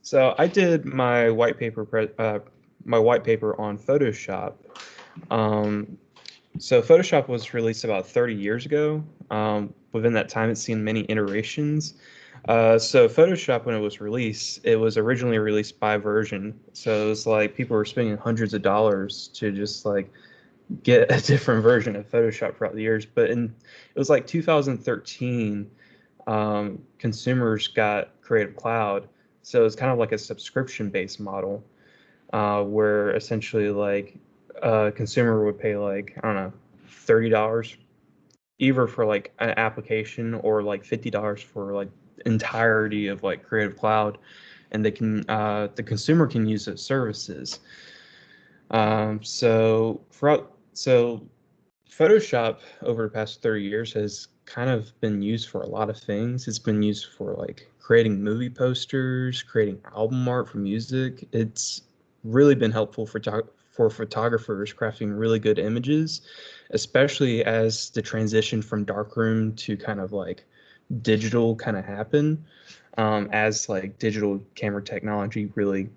So I did my white paper on Photoshop. Um, so Photoshop was released about 30 years ago. Within that time, it's seen many iterations. So Photoshop, when it was released, it was originally released by version. So it was like people were spending hundreds of dollars to just like get a different version of Photoshop throughout the years. But it was like 2013, consumers got Creative Cloud. So it's kind of like a subscription-based model, where essentially like a consumer would pay like, I don't know, $30 either for like an application or like $50 for like entirety of like Creative Cloud, and the consumer can use those services. So Photoshop over the past 30 years has kind of been used for a lot of things. It's been used for like creating movie posters, creating album art for music. It's really been helpful for photographers crafting really good images, especially as the transition from darkroom to kind of like digital kind of happen, as like digital camera technology really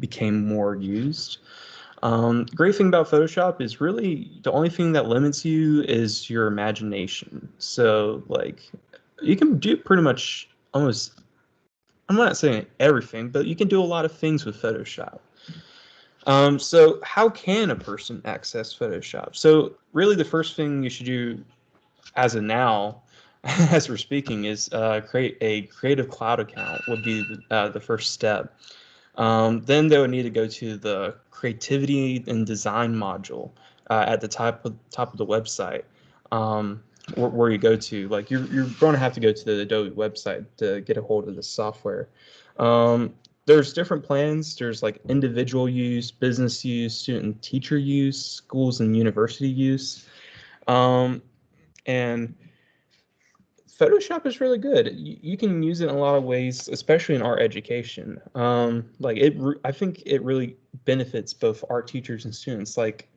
became more used. Great thing about Photoshop is really the only thing that limits you is your imagination. So like you can do pretty much almost, I'm not saying everything, but you can do a lot of things with Photoshop. So how can a person access Photoshop? So really the first thing you should do as of now, as we're speaking, is create a Creative Cloud account would be the first step. Then they would need to go to the creativity and design module at the top of the website, where you go to. Like you're going to have to go to the Adobe website to get a hold of the software. There's different plans. There's like individual use, business use, student and teacher use, schools and university use. Um, and Photoshop is really good. You can use it in a lot of ways, especially in art education. I think it really benefits both art teachers and students. Like,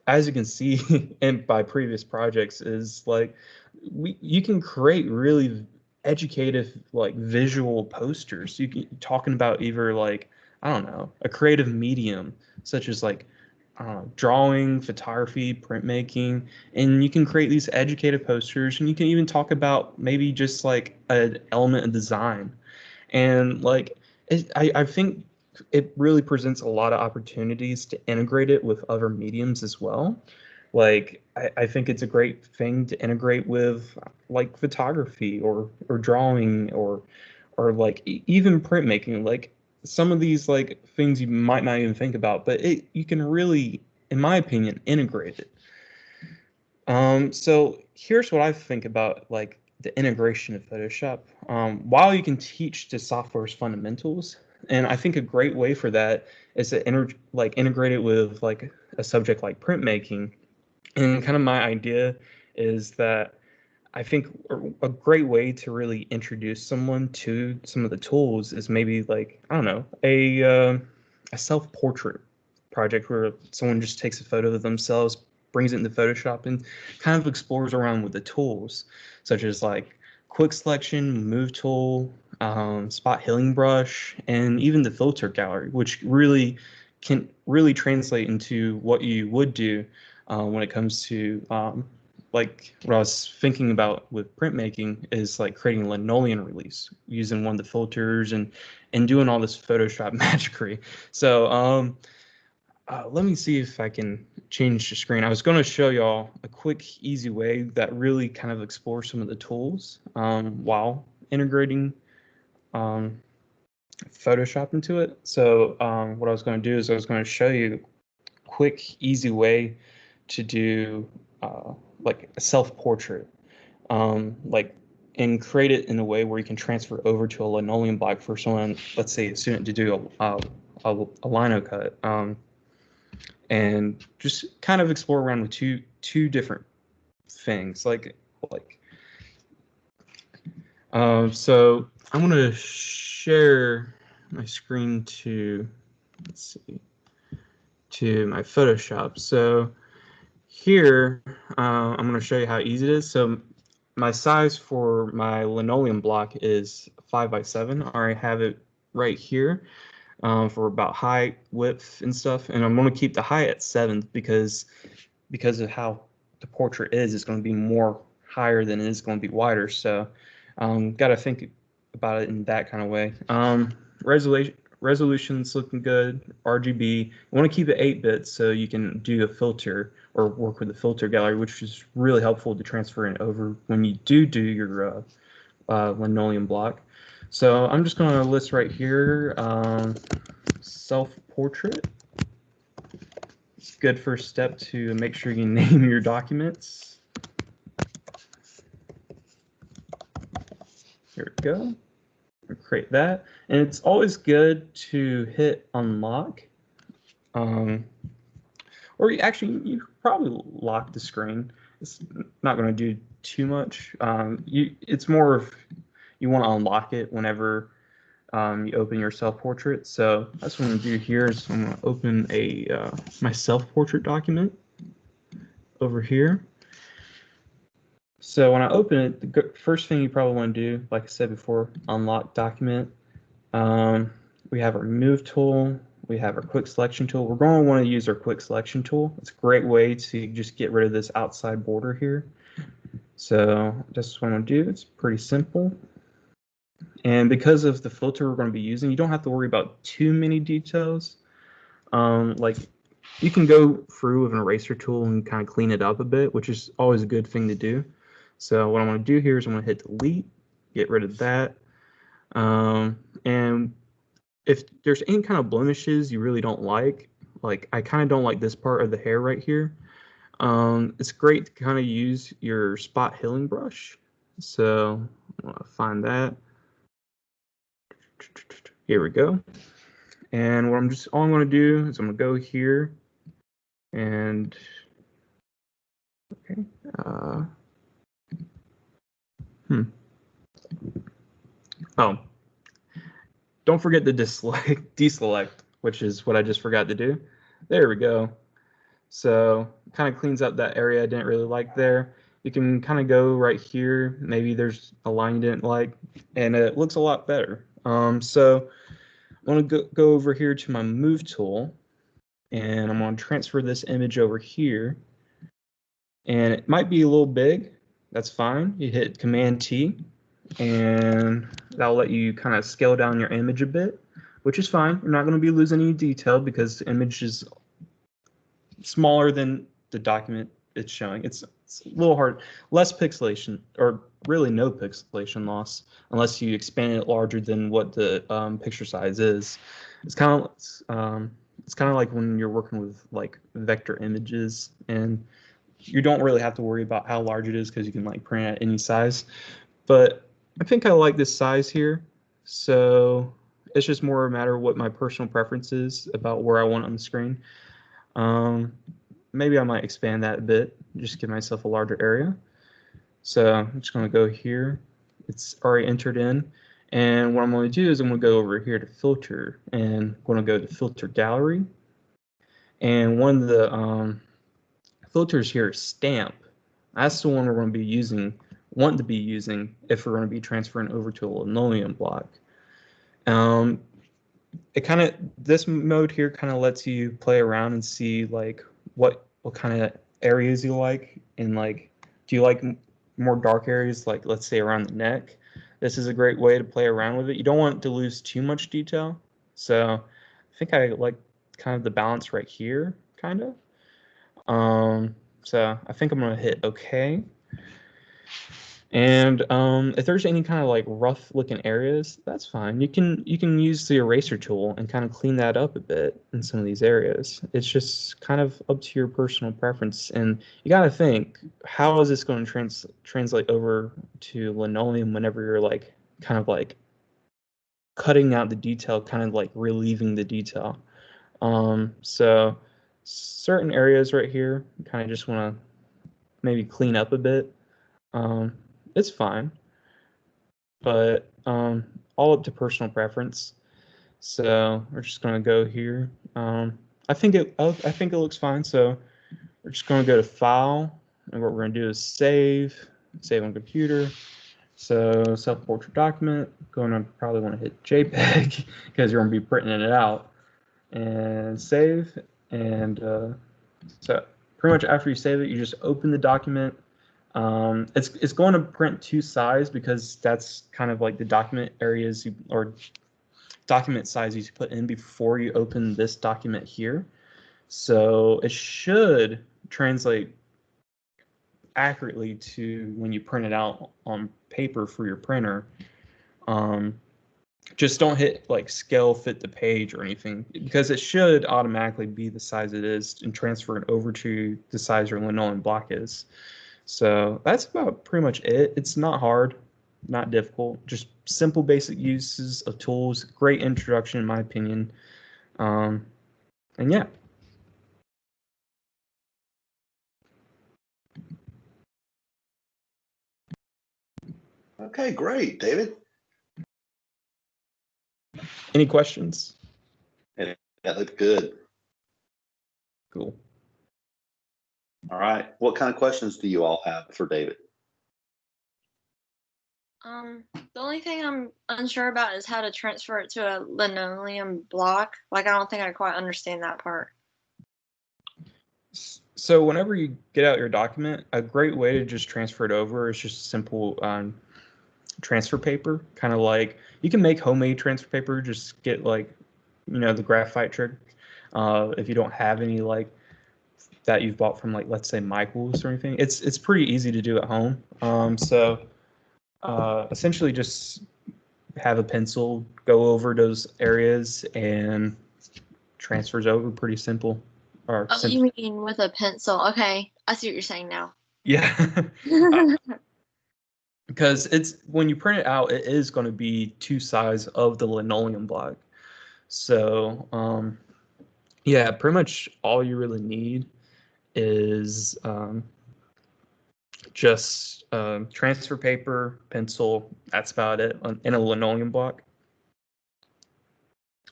as you can see, and by previous projects, is like you can create really educative, like visual posters. You can talking about either like, I don't know, a creative medium such as like drawing, photography, printmaking, and you can create these educated posters. And you can even talk about maybe just like an element of design. And like, I think it really presents a lot of opportunities to integrate it with other mediums as well. Like, I think it's a great thing to integrate with like photography or drawing or like even printmaking. Like some of these like things you might not even think about, but you can really, in my opinion, integrate it. So here's what I think about like the integration of Photoshop. While you can teach the software's fundamentals, and I think a great way for that is to integrate it with like a subject like printmaking. And kind of my idea is that I think a great way to really introduce someone to some of the tools is maybe like, I don't know, a self-portrait project where someone just takes a photo of themselves, brings it into Photoshop, and kind of explores around with the tools, such as like quick selection, move tool, spot healing brush, and even the filter gallery, which really can really translate into what you would do when it comes to like what I was thinking about with printmaking is like creating a linoleum release using one of the filters and doing all this Photoshop magicry. So let me see if I can change the screen. I was going to show y'all a quick, easy way that really kind of explores some of the tools while integrating um, Photoshop into it. So what I was going to do is I was going to show you a quick, easy way to do like a self-portrait, like and create it in a way where you can transfer over to a linoleum block for someone, let's say a student, to do a lino cut, and just kind of explore around with two different things, like so I'm gonna share my screen to, let's see, to my Photoshop. So here, I'm going to show you how easy it is. So my size for my linoleum block is 5 by 7. I already have it right here for about height, width, and stuff. And I'm going to keep the height at 7 because of how the portrait is. It's going to be more higher than it is going to be wider. So got to think about it in that kind of way. Resolution's looking good. RGB. You want to keep it 8-bit so you can do a filter or work with the filter gallery, which is really helpful to transfer it over when you do your linoleum block. So I'm just going to list right here self-portrait. It's a good first step to make sure you name your documents. Here we go. Create that. And it's always good to hit unlock. Or you probably lock the screen. It's not going to do too much. It's more of you want to unlock it whenever you open your self-portrait. So that's what I'm going to do here is I'm going to open my self-portrait document over here. So when I open it, the first thing you probably want to do, like I said before, unlock document. We have our move tool. We have our quick selection tool. We're going to want to use our quick selection tool. It's a great way to just get rid of this outside border here. So that's what I'm going to do. It's pretty simple. And because of the filter we're going to be using, you don't have to worry about too many details. Like you can go through with an eraser tool and kind of clean it up a bit, which is always a good thing to do. So what I'm going to do here is I'm going to hit delete, get rid of that. And if there's any kind of blemishes you really don't like I kind of don't like this part of the hair right here, it's great to kind of use your spot healing brush. So I'm going to find that. Here we go. And what all I'm going to do is I'm going to go here and okay. Oh, don't forget to deselect, which is what I just forgot to do. There we go. So kind of cleans up that area I didn't really like there. You can kind of go right here. Maybe there's a line you didn't like, and it looks a lot better. So I'm going to go over here to my move tool, and I'm going to transfer this image over here. And it might be a little big. That's fine. You hit Command T, and that'll let you kind of scale down your image a bit, which is fine. You're not going to be losing any detail because the image is smaller than the document it's showing. It's a little hard, less pixelation, or really no pixelation loss, unless you expand it larger than what the picture size is. It's kind of like when you're working with like vector images, and you don't really have to worry about how large it is because you can like print at any size. But I think I like this size here, so it's just more a matter of what my personal preference is about where I want it on the screen. Maybe I might expand that a bit, just give myself a larger area. So I'm just going to go here. It's already entered in. And what I'm going to do is I'm going to go over here to filter, and I'm going to go to filter gallery. And one of the filters here is stamp. That's the one we're going to be using, if we're going to be transferring over to a linoleum block. This mode here kind of lets you play around and see like what kind of areas you like, and like, do you like more dark areas, like let's say around the neck? This is a great way to play around with it. You don't want to lose too much detail. So I think I like kind of the balance right here, kind of. So I think I'm gonna hit OK. And if there's any kind of like rough looking areas, that's fine. You can use the eraser tool and kind of clean that up a bit in some of these areas. It's just kind of up to your personal preference, and you got to think, how is this going to translate over to linoleum whenever you're like kind of like cutting out the detail, kind of like relieving the detail. So certain areas right here, kind of just want to maybe clean up a bit. It's fine, but all up to personal preference. So we're just going to go here. I think it looks fine. So we're just going to go to File, and what we're going to do is save on computer, So self-portrait document, going to probably want to hit JPEG because you're going to be printing it out, and save. And so pretty much after you save it, you just open the document. It's going to print two sides because that's kind of like the document areas or document size you put in before you open this document here. So it should translate accurately to when you print it out on paper for your printer. Just don't hit like scale fit the page or anything because it should automatically be the size it is and transfer it over to the size your linoleum block is. So that's about pretty much it. It's not hard, not difficult, just simple basic uses of tools. Great introduction in my opinion. And yeah. Okay, great, David. Any questions? That looked good. Cool. All right. What kind of questions do you all have for David? The only thing I'm unsure about is how to transfer it to a linoleum block. Like, I don't think I quite understand that part. So whenever you get out your document, a great way to just transfer it over is just simple transfer paper. Kind of like you can make homemade transfer paper. Just get like, the graphite trick. If you don't have any like that you've bought from like let's say Michael's or anything, it's pretty easy to do at home. So essentially just have a pencil, go over those areas, and transfers over. Pretty simple. Or Oh, simple. you mean with a pencil? Okay, I see what you're saying now. Yeah. Because it's when you print it out, it is going to be two sides of the linoleum block. So yeah, pretty much all you really need is just transfer paper, pencil. That's about it, in a linoleum block,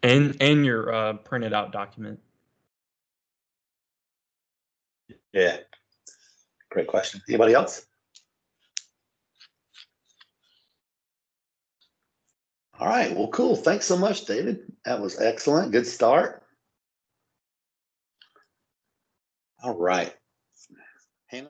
and your printed out document. Yeah. Great question. Anybody else? All right. Well, cool. Thanks so much, David. That was excellent. Good start. All right.